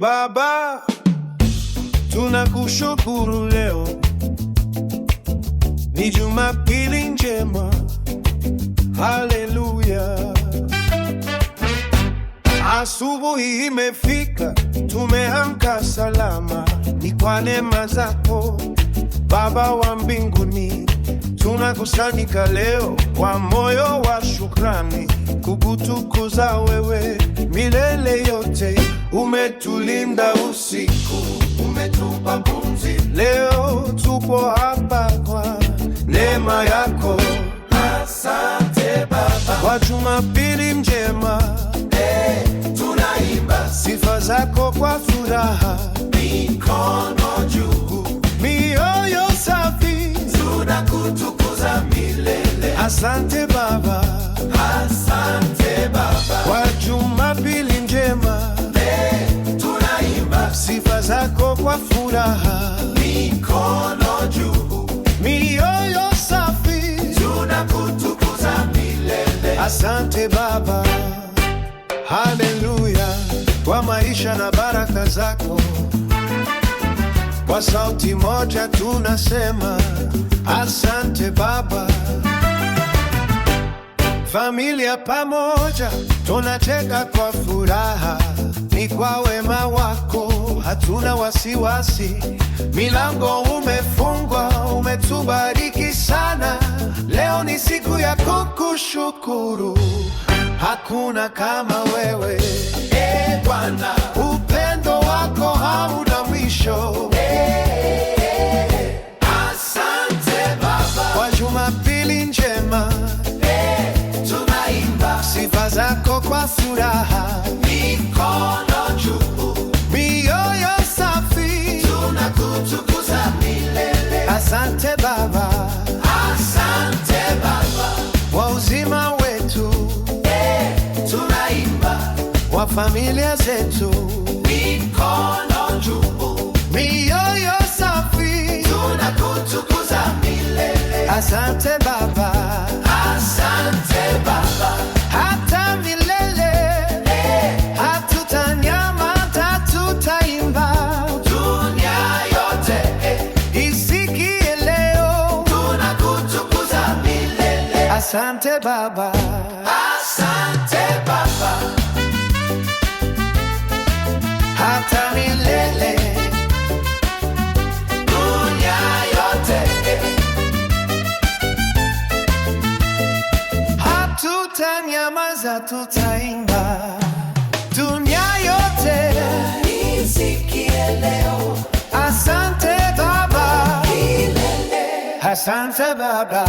Baba, tunakushukuru leo, ni Jumapili njema. Haleluya. Asubuhi imefika, tumeamka salama, ni kwa neema zako Baba wa mbinguni. Tunakusanyika leo kwa moyo wa shukrani, kukutukuza wewe milele yote. Umetulinda usiku, umetupa pumzi, leo tupo hapa kwa neema yako. Asante Baba kwa Jumapili njema. Tunaimba sifa zako kwa furaha, mikono juu, mioyo safi, tunakutukuza milele. Asante Baba, asante Baba kwa Jumapili njema. Tunaimba sifa zako kwa furaha, mikono juu, mioyo safi, tunakutukuza milele. Asante Baba. Haleluya kwa maisha na baraka zako. Kwa sauti moja tunasema asante Baba. Familia pamoja tunacheka kwa furaha, ni kwa wema wako hatuna wasiwasi. Milango umefungwa, umetubariki sana. Leo ni siku ya kukushukuru, hakuna kama wewe. Bwana, upendo wako hauna mwisho. Asante Baba kwa Jumapili njema. Tunaimba sifa zako kwa furaha, mikono juu, mioyo safi, tunakutukuza milele. Asante Baba, asante Baba kwa uzima wetu. Tunaimba wa familia zetu, mikono juu, mioyo safi, tunakutukuza milele. Asante Baba, asante Baba hata milele. Hatutanyamaza, tutaimba dunia yote isikie leo, tunakutukuza milele. Asante Baba, asante Baba hata milele, dunia yote. Hatutanyamaza, tutaimba dunia yote isikie leo. Asante Baba, asante Baba.